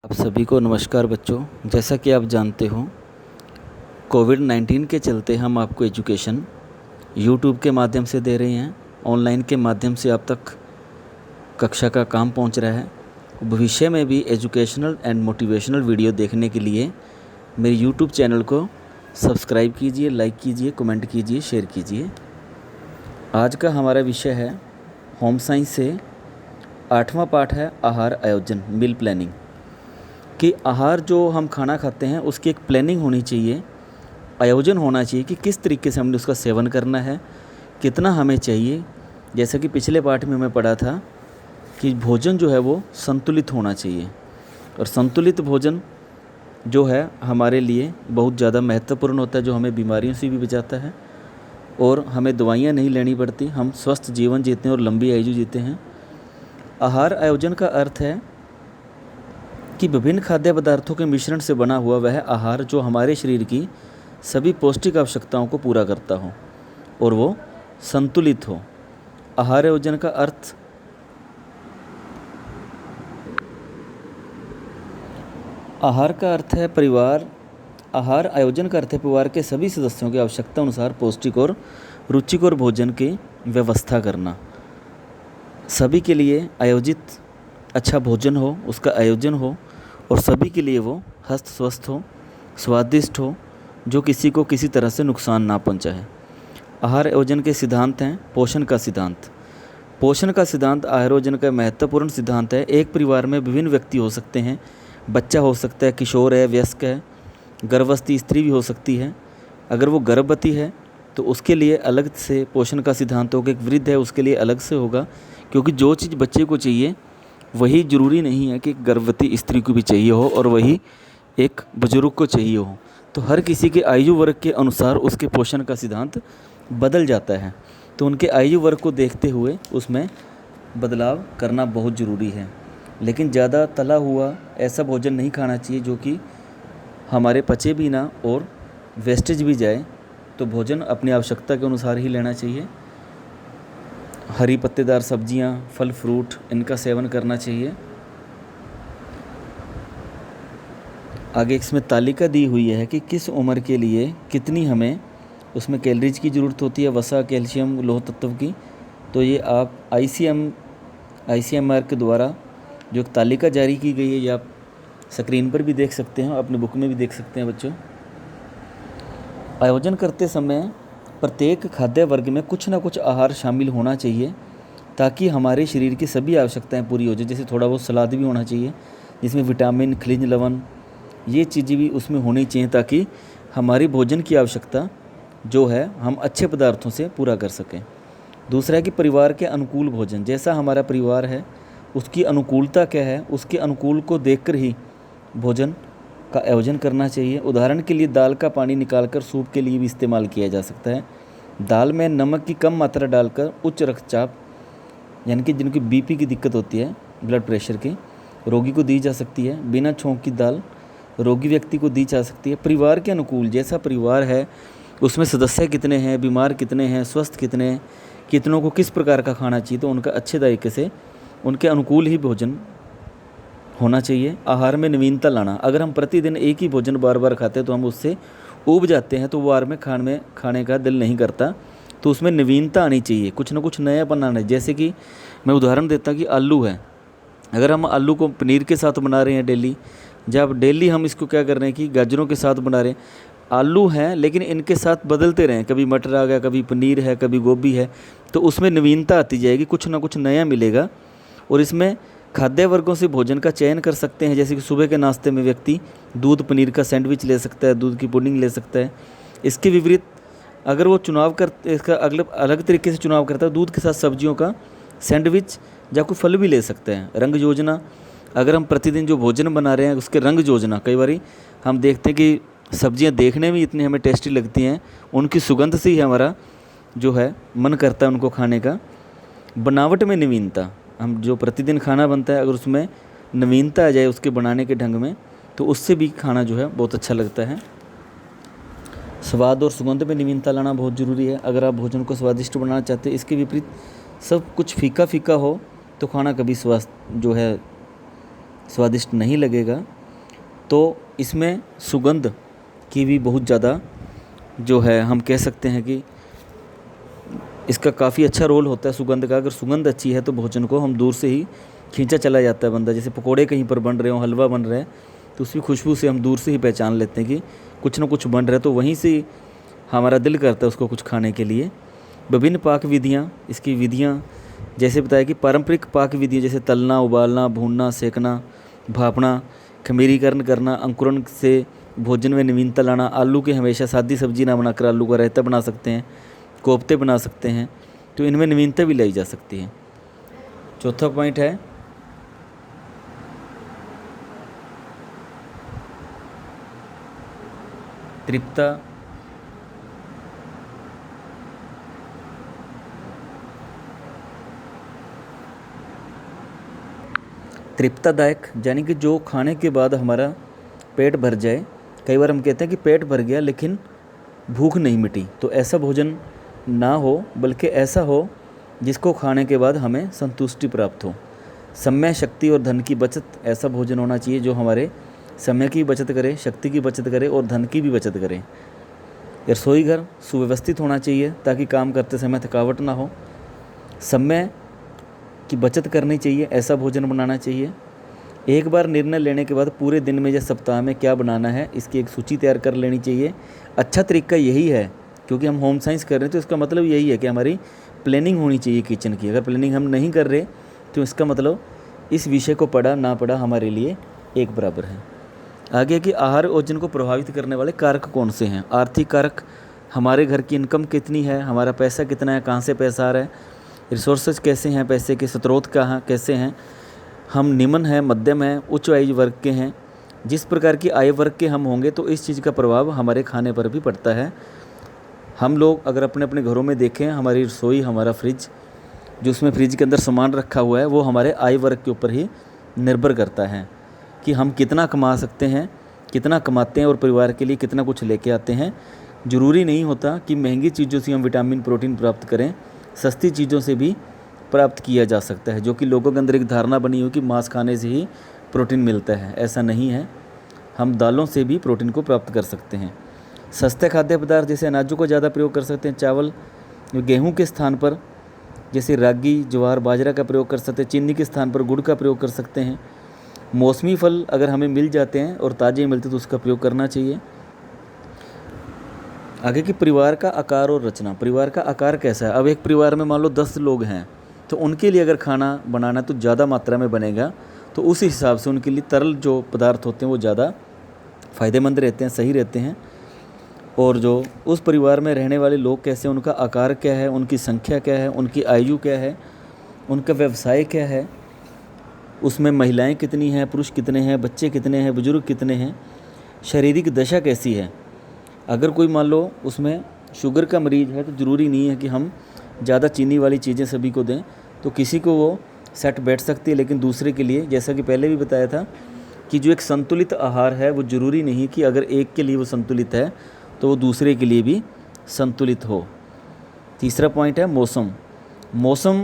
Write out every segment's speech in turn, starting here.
आप सभी को नमस्कार बच्चों। जैसा कि आप जानते हो, कोविड-19 के चलते हम आपको एजुकेशन यूट्यूब के माध्यम से दे रहे हैं। ऑनलाइन के माध्यम से आप तक कक्षा का काम पहुंच रहा है। भविष्य में भी एजुकेशनल एंड मोटिवेशनल वीडियो देखने के लिए मेरे यूट्यूब चैनल को सब्सक्राइब कीजिए, लाइक कीजिए, कमेंट कीजिए, शेयर कीजिए। आज का हमारा विषय है होम साइंस से 8वां पाठ है आहार आयोजन, मील प्लानिंग। कि आहार जो हम खाना खाते हैं उसकी एक प्लानिंग होनी चाहिए, आयोजन होना चाहिए कि किस तरीके से हमने उसका सेवन करना है, कितना हमें चाहिए। जैसा कि पिछले पाठ में मैं पढ़ा था कि भोजन जो है वो संतुलित होना चाहिए, और संतुलित भोजन जो है हमारे लिए बहुत ज़्यादा महत्वपूर्ण होता है, जो हमें बीमारियों से भी बचाता है और हमें दवाइयाँ नहीं लेनी पड़ती। हम स्वस्थ जीवन जीते हैं और लंबी आयु जीते हैं। आहार आयोजन का अर्थ है कि विभिन्न खाद्य पदार्थों के मिश्रण से बना हुआ वह आहार जो हमारे शरीर की सभी पौष्टिक आवश्यकताओं को पूरा करता हो और वो संतुलित हो। आहार आयोजन का अर्थ है परिवार। आहार आयोजन का अर्थ है परिवार के सभी सदस्यों की आवश्यकता अनुसार पौष्टिक और रुचिकर भोजन की व्यवस्था करना। सभी के लिए आयोजित अच्छा भोजन हो, उसका आयोजन हो और सभी के लिए वो हस्त स्वस्थ हो, स्वादिष्ट हो, जो किसी को किसी तरह से नुकसान ना पहुंचाए। आहार आयोजन के सिद्धांत हैं। पोषण का सिद्धांत। पोषण का सिद्धांत आहार आयोजन का महत्वपूर्ण सिद्धांत है। एक परिवार में विभिन्न व्यक्ति हो सकते हैं। बच्चा हो सकता है, किशोर है, वयस्क है, गर्भवती स्त्री भी हो सकती है। अगर वो गर्भवती है तो उसके लिए अलग से पोषण का सिद्धांत होगा। एक वृद्ध है उसके लिए अलग से होगा, क्योंकि जो चीज़ बच्चे को चाहिए वही ज़रूरी नहीं है कि गर्भवती स्त्री को भी चाहिए हो और वही एक बुजुर्ग को चाहिए हो। तो हर किसी के आयु वर्ग के अनुसार उसके पोषण का सिद्धांत बदल जाता है। तो उनके आयु वर्ग को देखते हुए उसमें बदलाव करना बहुत ज़रूरी है। लेकिन ज़्यादा तला हुआ ऐसा भोजन नहीं खाना चाहिए जो कि हमारे पचे भी ना और वेस्टेज भी जाए। तो भोजन अपनी आवश्यकता के अनुसार ही लेना चाहिए। हरी पत्तेदार सब्जियां, फल फ्रूट, इनका सेवन करना चाहिए। आगे इसमें तालिका दी हुई है कि किस उम्र के लिए कितनी हमें उसमें कैलोरीज की ज़रूरत होती है, वसा, कैल्शियम, लौह तत्व की। तो ये आप ICMR के द्वारा जो एक तालिका जारी की गई है, ये आप स्क्रीन पर भी देख सकते हैं, अपने बुक में भी देख सकते हैं बच्चों। आयोजन करते समय प्रत्येक खाद्य वर्ग में कुछ ना कुछ आहार शामिल होना चाहिए ताकि हमारे शरीर की सभी आवश्यकताएं पूरी हो जाए। जैसे थोड़ा बहुत सलाद भी होना चाहिए जिसमें विटामिन, खनिज लवण, ये चीज़ें भी उसमें होनी चाहिए ताकि हमारी भोजन की आवश्यकता जो है हम अच्छे पदार्थों से पूरा कर सकें। दूसरा है कि परिवार के अनुकूल भोजन। जैसा हमारा परिवार है उसकी अनुकूलता क्या है, उसके अनुकूल को देखकर ही भोजन का आयोजन करना चाहिए। उदाहरण के लिए दाल का पानी निकालकर सूप के लिए भी इस्तेमाल किया जा सकता है। दाल में नमक की कम मात्रा डालकर उच्च रक्तचाप यानी कि जिनकी BP की दिक्कत होती है, ब्लड प्रेशर की, रोगी को दी जा सकती है। बिना छोंक की दाल रोगी व्यक्ति को दी जा सकती है। परिवार के अनुकूल, जैसा परिवार है उसमें सदस्य कितने हैं, बीमार कितने हैं, स्वस्थ कितने हैं, कितनों को किस प्रकार का खाना चाहिए, तो उनका अच्छे तरीके से उनके अनुकूल ही भोजन होना चाहिए। आहार में नवीनता लाना। अगर हम प्रतिदिन एक ही भोजन बार बार खाते हैं तो हम उससे ऊब जाते हैं, तो वार में खाने का दिल नहीं करता। तो उसमें नवीनता आनी चाहिए, कुछ ना कुछ नया बनाना है। जैसे कि मैं उदाहरण देता कि आलू है, अगर हम आलू को पनीर के साथ बना रहे हैं डेली, जब डेली हम इसको क्या कर रहे हैं कि गाजरों के साथ बना रहे हैं, आलू हैं लेकिन इनके साथ बदलते रहें, कभी मटर आ गया, कभी पनीर है, कभी गोभी है, तो उसमें नवीनता आती जाएगी, कुछ ना कुछ नया मिलेगा। और इसमें खाद्य वर्गों से भोजन का चयन कर सकते हैं। जैसे कि सुबह के नाश्ते में व्यक्ति दूध पनीर का सैंडविच ले सकता है, दूध की पुडिंग ले सकता है। इसके विपरीत अगर वो इसका अलग तरीके से चुनाव करता है, दूध के साथ सब्जियों का सैंडविच या कोई फल भी ले सकते हैं। रंग योजना, अगर हम प्रतिदिन जो भोजन बना रहे हैं उसके रंग योजना, कई बार हम देखते हैं कि सब्जियां देखने में इतनी हमें टेस्टी लगती हैं, उनकी सुगंध से ही हमारा जो है मन करता है उनको खाने का। बनावट में नवीनता, हम जो प्रतिदिन खाना बनता है अगर उसमें नवीनता आ जाए उसके बनाने के ढंग में, तो उससे भी खाना जो है बहुत अच्छा लगता है। स्वाद और सुगंध में नवीनता लाना बहुत ज़रूरी है। अगर आप भोजन को स्वादिष्ट बनाना चाहते हैं, इसके विपरीत सब कुछ फीका फीका हो तो खाना कभी स्वास्थ्य जो है स्वादिष्ट नहीं लगेगा। तो इसमें सुगंध की भी बहुत ज़्यादा जो है हम कह सकते हैं कि इसका काफ़ी अच्छा रोल होता है सुगंध का। अगर सुगंध अच्छी है तो भोजन को हम दूर से ही खींचा चला जाता है बंदा। जैसे पकोड़े कहीं पर बन रहे हो, हलवा बन रहा है, तो उसकी खुशबू से हम दूर से ही पहचान लेते हैं कि कुछ ना कुछ बन रहा है, तो वहीं से हमारा दिल करता है उसको कुछ खाने के लिए। विभिन्न पाक विधियाँ, इसकी विधियाँ जैसे बताया कि पारंपरिक पाक विधियाँ जैसे तलना, उबालना, भूनना, सेकना, भापना, खमीरीकरण करना, अंकुरण से भोजन में नवीनता लाना। आलू की हमेशा सादी सब्जी ना बनाकर आलू का रायता बना सकते हैं, कोफ्ते बना सकते हैं, तो इनमें नवीनता भी लाई जा सकती है। चौथा पॉइंट है तृप्ता। तृप्तादायक यानी कि जो खाने के बाद हमारा पेट भर जाए। कई बार हम कहते हैं कि पेट भर गया लेकिन भूख नहीं मिटी, तो ऐसा भोजन ना हो, बल्कि ऐसा हो जिसको खाने के बाद हमें संतुष्टि प्राप्त हो। समय, शक्ति और धन की बचत, ऐसा भोजन होना चाहिए जो हमारे समय की बचत करे, शक्ति की बचत करे और धन की भी बचत करे। रसोई घर सुव्यवस्थित होना चाहिए ताकि काम करते समय थकावट ना हो। समय की बचत करनी चाहिए, ऐसा भोजन बनाना चाहिए। एक बार निर्णय लेने के बाद पूरे दिन में या सप्ताह में क्या बनाना है इसकी एक सूची तैयार कर लेनी चाहिए। अच्छा तरीका यही है, क्योंकि हम होम साइंस कर रहे हैं तो इसका मतलब यही है कि हमारी प्लानिंग होनी चाहिए किचन की। अगर प्लानिंग हम नहीं कर रहे तो इसका मतलब इस विषय को पढ़ा ना पढ़ा हमारे लिए एक बराबर है। आगे कि आहार ओजन को प्रभावित करने वाले कारक कौन से हैं। आर्थिक कारक, हमारे घर की इनकम कितनी है, हमारा पैसा कितना है, कहाँ से पैसा आ रहा है, रिसोर्सेज कैसे हैं, पैसे के स्रोत कहाँ कैसे हैं, हम निम्न हैं, मध्यम हैं, उच्च आयु वर्ग के हैं। जिस प्रकार की आयु वर्ग के हम होंगे तो इस चीज़ का प्रभाव हमारे खाने पर भी पड़ता है। हम लोग अगर अपने अपने घरों में देखें, हमारी रसोई, हमारा फ्रिज, जो उसमें फ्रिज के अंदर सामान रखा हुआ है वो हमारे आयु वर्ग के ऊपर ही निर्भर करता है कि हम कितना कमा सकते हैं, कितना कमाते हैं और परिवार के लिए कितना कुछ लेके आते हैं। ज़रूरी नहीं होता कि महंगी चीज़ों से हम विटामिन प्रोटीन प्राप्त करें, सस्ती चीज़ों से भी प्राप्त किया जा सकता है। जो कि लोगों के अंदर एक धारणा बनी हो कि मांस खाने से ही प्रोटीन मिलता है, ऐसा नहीं है। हम दालों से भी प्रोटीन को प्राप्त कर सकते हैं। सस्ते खाद्य पदार्थ जैसे अनाजों को ज़्यादा प्रयोग कर सकते हैं। चावल, गेहूं के स्थान पर जैसे रागी, ज्वार, बाजरा का प्रयोग कर सकते हैं। चीनी के स्थान पर गुड़ का प्रयोग कर सकते हैं। मौसमी फल अगर हमें मिल जाते हैं और ताज़े मिलते तो उसका प्रयोग करना चाहिए। आगे कि परिवार का आकार और रचना। परिवार का आकार कैसा है। अब एक परिवार में मान लो 10 लोग हैं तो उनके लिए अगर खाना बनाना तो ज़्यादा मात्रा में बनेगा, तो उस हिसाब से उनके लिए तरल जो पदार्थ होते हैं वो ज़्यादा फ़ायदेमंद रहते हैं, सही रहते हैं। और जो उस परिवार में रहने वाले लोग कैसे हैं, उनका आकार क्या है, उनकी संख्या क्या है, उनकी आयु क्या है, उनका व्यवसाय क्या है, उसमें महिलाएं कितनी हैं, पुरुष कितने हैं, बच्चे कितने हैं, बुजुर्ग कितने हैं, शारीरिक दशा कैसी है। अगर कोई मान लो उसमें शुगर का मरीज़ है तो ज़रूरी नहीं है कि हम ज़्यादा चीनी वाली चीज़ें सभी को दें, तो किसी को वो सेट बैठ सकती है। लेकिन दूसरे के लिए, जैसा कि पहले भी बताया था कि जो एक संतुलित आहार है वो ज़रूरी नहीं कि अगर एक के लिए वो संतुलित है तो वो दूसरे के लिए भी संतुलित हो। तीसरा पॉइंट है मौसम। मौसम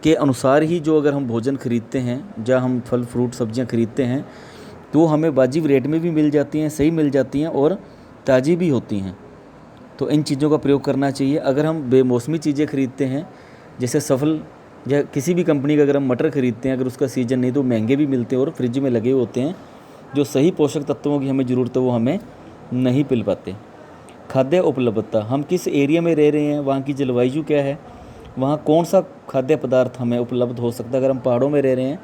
के अनुसार ही जो अगर हम भोजन खरीदते हैं, जहाँ हम फल फ्रूट सब्जियां खरीदते हैं तो हमें वाजिब रेट में भी मिल जाती हैं, सही मिल जाती हैं और ताज़ी भी होती हैं। तो इन चीज़ों का प्रयोग करना चाहिए। अगर हम बेमौसमी चीज़ें खरीदते हैं, जैसे सफल या किसी भी कंपनी का अगर हम मटर खरीदते हैं, अगर उसका सीज़न नहीं तो महंगे भी मिलते हैं और फ्रिज में लगे होते हैं, जो सही पोषक तत्वों की हमें ज़रूरत है वो हमें नहीं मिल पाते। खाद्य उपलब्धता, हम किस एरिया में रह रहे हैं, वहाँ की जलवायु क्या है, वहाँ कौन सा खाद्य पदार्थ हमें उपलब्ध हो सकता है। अगर हम पहाड़ों में रह रहे हैं,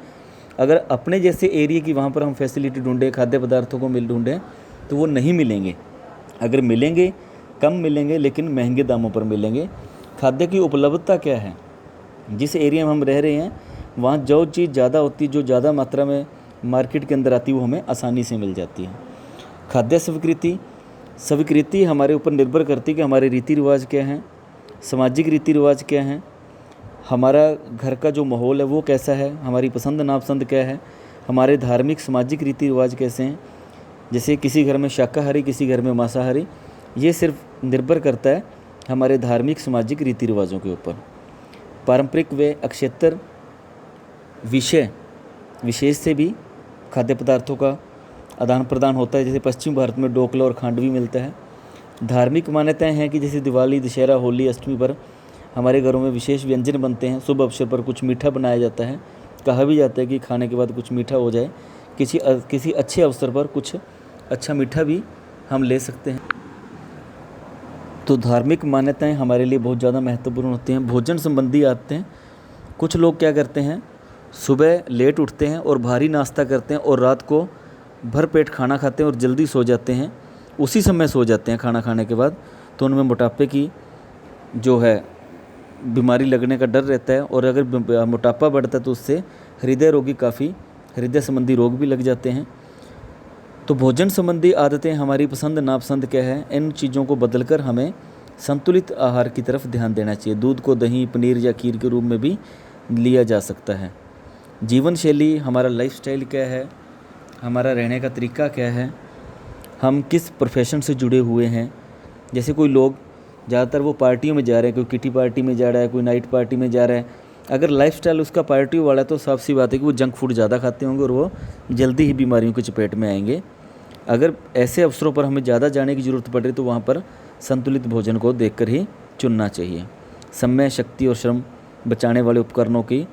अगर अपने जैसे एरिया की वहाँ पर हम फैसिलिटी ढूंढें, खाद्य पदार्थों को ढूंढें तो वो नहीं मिलेंगे। अगर मिलेंगे कम मिलेंगे लेकिन महंगे दामों पर मिलेंगे। खाद्य की उपलब्धता क्या है, जिस एरिया में हम रह रहे हैं वहाँ जो चीज़ ज़्यादा होती है, जो ज़्यादा मात्रा में मार्केट के अंदर आती है वो हमें आसानी से मिल जाती है। खाद्य स्वीकृति, स्वीकृति हमारे ऊपर निर्भर करती है कि हमारे रीति रिवाज क्या हैं, सामाजिक रीति रिवाज क्या हैं, हमारा घर का जो माहौल है वो कैसा है, हमारी पसंद नापसंद क्या है, हमारे धार्मिक सामाजिक रीति रिवाज कैसे हैं। जैसे किसी घर में शाकाहारी, किसी घर में मांसाहारी, ये सिर्फ निर्भर करता है हमारे धार्मिक सामाजिक रीति रिवाजों के ऊपर। पारंपरिक व अक्षेत्र विषय विशेष से भी खाद्य पदार्थों का आदान प्रदान होता है, जैसे पश्चिम भारत में ढोकला और खांडवी मिलता है। धार्मिक मान्यताएं हैं कि जैसे दिवाली, दशहरा, होली, अष्टमी पर हमारे घरों में विशेष व्यंजन बनते हैं। शुभ अवसर पर कुछ मीठा बनाया जाता है। कहा भी जाता है कि खाने के बाद कुछ मीठा हो जाए। किसी अच्छे अवसर पर कुछ अच्छा मीठा भी हम ले सकते हैं। तो धार्मिक मान्यताएं हमारे लिए बहुत ज़्यादा महत्वपूर्ण होती हैं। भोजन संबंधी आदतें, कुछ लोग क्या करते हैं, सुबह लेट उठते हैं और भारी नाश्ता करते हैं और रात को भर पेट खाना खाते हैं और जल्दी सो जाते हैं, उसी समय सो जाते हैं खाना खाने के बाद। तो उनमें मोटापे की जो है बीमारी लगने का डर रहता है, और अगर मोटापा बढ़ता है तो उससे हृदय संबंधी रोग भी लग जाते हैं। तो भोजन संबंधी आदतें हमारी पसंद नापसंद क्या है, इन चीज़ों को बदलकर हमें संतुलित आहार की तरफ ध्यान देना चाहिए। दूध को दही, पनीर या खीर के रूप में भी लिया जा सकता है। जीवन शैली, हमारा लाइफस्टाइल क्या है, हमारा रहने का तरीका क्या है, हम किस प्रोफेशन से जुड़े हुए हैं। जैसे कोई लोग ज़्यादातर वो पार्टियों में जा रहे हैं, कोई किटी पार्टी में जा रहा है, कोई नाइट पार्टी में जा रहा है। अगर लाइफस्टाइल उसका पार्टी वाला है तो साफ सी बात है कि वो जंक फूड ज़्यादा खाते होंगे और वो जल्दी ही बीमारियों की चपेट में आएंगे। अगर ऐसे अवसरों पर हमें ज़्यादा जाने की ज़रूरत पड़ रही तो वहाँ पर संतुलित भोजन को देखकर ही चुनना चाहिए। समय, शक्ति और श्रम बचाने वाले उपकरणों की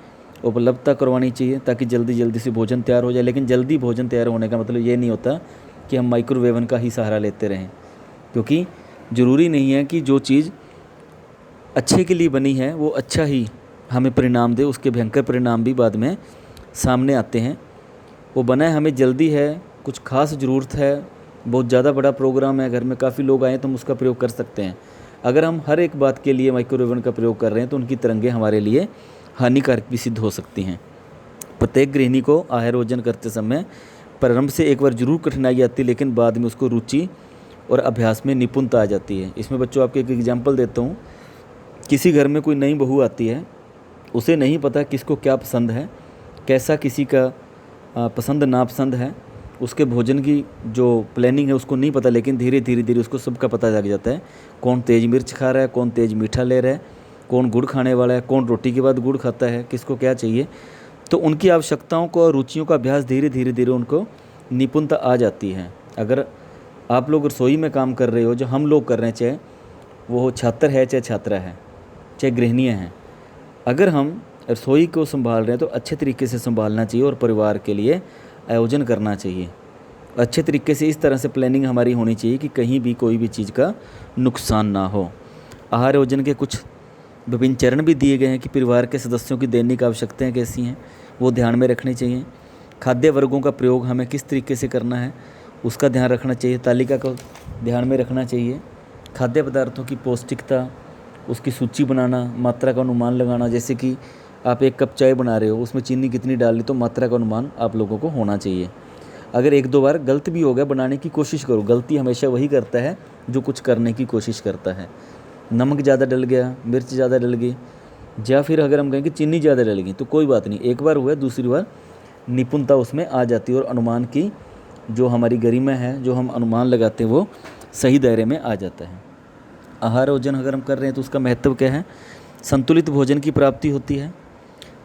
उपलब्धता करवानी चाहिए ताकि जल्दी से भोजन तैयार हो जाए। लेकिन जल्दी भोजन तैयार होने का मतलब ये नहीं होता कि हम माइक्रोवेवन का ही सहारा लेते रहें, क्योंकि ज़रूरी नहीं है कि जो चीज़ अच्छे के लिए बनी है वो अच्छा ही हमें परिणाम दे। उसके भयंकर परिणाम भी बाद में सामने आते हैं। वो बनाए हमें जल्दी है, कुछ खास ज़रूरत है, बहुत ज़्यादा बड़ा प्रोग्राम है, घर में काफ़ी लोग आए तो हम उसका प्रयोग कर सकते हैं। अगर हम हर एक बात के लिए माइक्रोवेवन का प्रयोग कर रहे हैं तो उनकी तरंगें हमारे लिए हानिकारक भी सिद्ध हो सकती हैं। प्रत्येक गृहिणी को आहार भोजन करते समय प्रारंभ से एक बार ज़रूर कठिनाई आती है, लेकिन बाद में उसको रुचि और अभ्यास में निपुणता आ जाती है। इसमें बच्चों आपको एक एग्जाम्पल देता हूँ। किसी घर में कोई नई बहू आती है, उसे नहीं पता किसको क्या पसंद है, कैसा किसी का पसंद नापसंद है, उसके भोजन की जो प्लानिंग है उसको नहीं पता, लेकिन धीरे धीरे उसको सबका पता लग जाता है। कौन तेज़ मिर्च खा रहा है, कौन तेज़ मीठा ले रहा है, कौन गुड़ खाने वाला है, कौन रोटी के बाद गुड़ खाता है, किसको क्या चाहिए। तो उनकी आवश्यकताओं को और रुचियों का अभ्यास धीरे उनको निपुणता आ जाती है। अगर आप लोग रसोई में काम कर रहे हो, जो हम लोग कर रहे हैं, चाहे वो छात्र है, चाहे छात्रा है, चाहे गृहिणियाँ हैं, अगर हम रसोई को संभाल रहे हैं तो अच्छे तरीके से संभालना चाहिए और परिवार के लिए आयोजन करना चाहिए। अच्छे तरीके से इस तरह से प्लानिंग हमारी होनी चाहिए कि कहीं भी कोई भी चीज़ का नुकसान ना हो। आहार आयोजन के कुछ विभिन्न चरण भी दिए गए हैं कि परिवार के सदस्यों की दैनिक आवश्यकताएं कैसी हैं, वो ध्यान में रखनी चाहिए। खाद्य वर्गों का प्रयोग हमें किस तरीके से करना है उसका ध्यान रखना चाहिए, तालिका को ध्यान में रखना चाहिए। खाद्य पदार्थों की पौष्टिकता, उसकी सूची बनाना, मात्रा का अनुमान लगाना। जैसे कि आप 1 कप चाय बना रहे हो, उसमें चीनी कितनी डालनी, तो मात्रा का अनुमान आप लोगों को होना चाहिए। अगर 1-2 बार गलत भी हो गया, बनाने की कोशिश करो। गलती हमेशा वही करता है जो कुछ करने की कोशिश करता है। नमक ज़्यादा डल गया, मिर्च ज़्यादा डल गई, या फिर अगर हम कहें कि चीनी ज़्यादा डल गई, तो कोई बात नहीं, एक बार हुआ, दूसरी बार निपुणता उसमें आ जाती है और अनुमान की जो हमारी गरिमा है, जो हम अनुमान लगाते हैं, वो सही दायरे में आ जाता है। आहार भोजन अगर हम कर रहे हैं तो उसका महत्व क्या है? संतुलित भोजन की प्राप्ति होती है,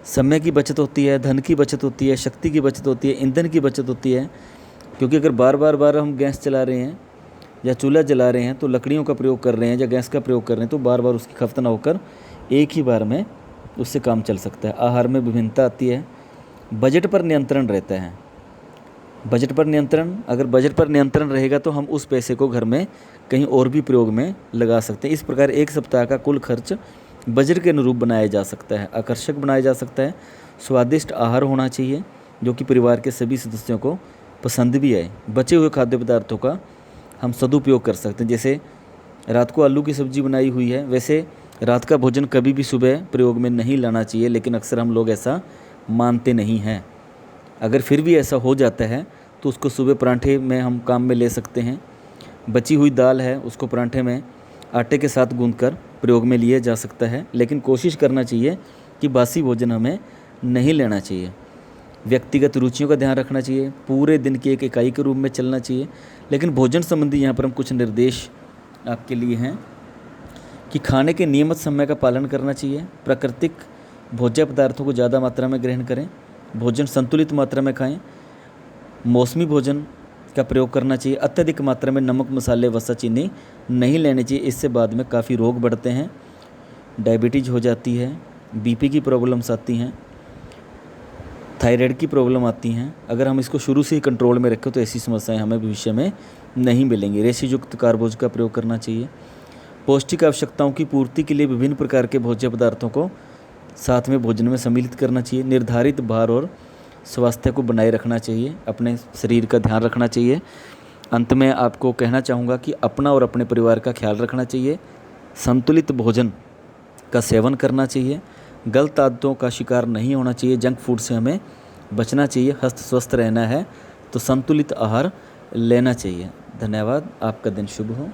समय की बचत होती है, धन की बचत होती है, शक्ति की बचत होती है, ईंधन की बचत होती है। क्योंकि अगर बार हम गैस चला रहे हैं या चूल्हा जला रहे हैं तो लकड़ियों का प्रयोग कर रहे हैं या गैस का प्रयोग कर रहे हैं, तो बार उसकी खपत ना होकर एक ही बार में उससे काम चल सकता है। आहार में विभिन्नता आती है। बजट पर नियंत्रण रहता है। बजट पर नियंत्रण, अगर बजट पर नियंत्रण रहेगा तो हम उस पैसे को घर में कहीं और भी प्रयोग में लगा सकते हैं। इस प्रकार एक सप्ताह का कुल खर्च बजट के अनुरूप बनाया जा सकता है, आकर्षक बनाया जा सकता है। स्वादिष्ट आहार होना चाहिए जो कि परिवार के सभी सदस्यों को पसंद भी आए। बचे हुए खाद्य पदार्थों का हम सदुपयोग कर सकते हैं। जैसे रात को आलू की सब्ज़ी बनाई हुई है, वैसे रात का भोजन कभी भी सुबह प्रयोग में नहीं लाना चाहिए, लेकिन अक्सर हम लोग ऐसा मानते नहीं हैं। अगर फिर भी ऐसा हो जाता है तो उसको सुबह परांठे में हम काम में ले सकते हैं। बची हुई दाल है, उसको परांठे में आटे के साथ गूंथकर प्रयोग में लिया जा सकता है, लेकिन कोशिश करना चाहिए कि बासी भोजन हमें नहीं लेना चाहिए। व्यक्तिगत रुचियों का ध्यान रखना चाहिए, पूरे दिन की एक इकाई के रूप में चलना चाहिए। लेकिन भोजन संबंधी यहाँ पर हम कुछ निर्देश आपके लिए हैं कि खाने के नियमित समय का पालन करना चाहिए। प्राकृतिक भोज्य पदार्थों को ज़्यादा मात्रा में ग्रहण करें। भोजन संतुलित मात्रा में खाएं। मौसमी भोजन का प्रयोग करना चाहिए। अत्यधिक मात्रा में नमक, मसाले, वसा, चीनी नहीं लेनी चाहिए, इससे बाद में काफ़ी रोग बढ़ते हैं, डायबिटीज़ हो जाती है, बीपी की प्रॉब्लम्स आती हैं, थायराइड की प्रॉब्लम आती हैं। अगर हम इसको शुरू से ही कंट्रोल में रखें तो ऐसी समस्याएं हमें भविष्य में नहीं मिलेंगी। रेशे युक्त कार्बोज का प्रयोग करना चाहिए। पौष्टिक आवश्यकताओं की पूर्ति के लिए विभिन्न प्रकार के भोज्य पदार्थों को साथ में भोजन में सम्मिलित करना चाहिए। निर्धारित भार और स्वास्थ्य को बनाए रखना चाहिए, अपने शरीर का ध्यान रखना चाहिए। अंत में आपको कहना चाहूँगा कि अपना और अपने परिवार का ख्याल रखना चाहिए, संतुलित भोजन का सेवन करना चाहिए, गलत आदतों का शिकार नहीं होना चाहिए, जंक फूड से हमें बचना चाहिए। हस्त स्वस्थ रहना है तो संतुलित आहार लेना चाहिए। धन्यवाद। आपका दिन शुभ हो।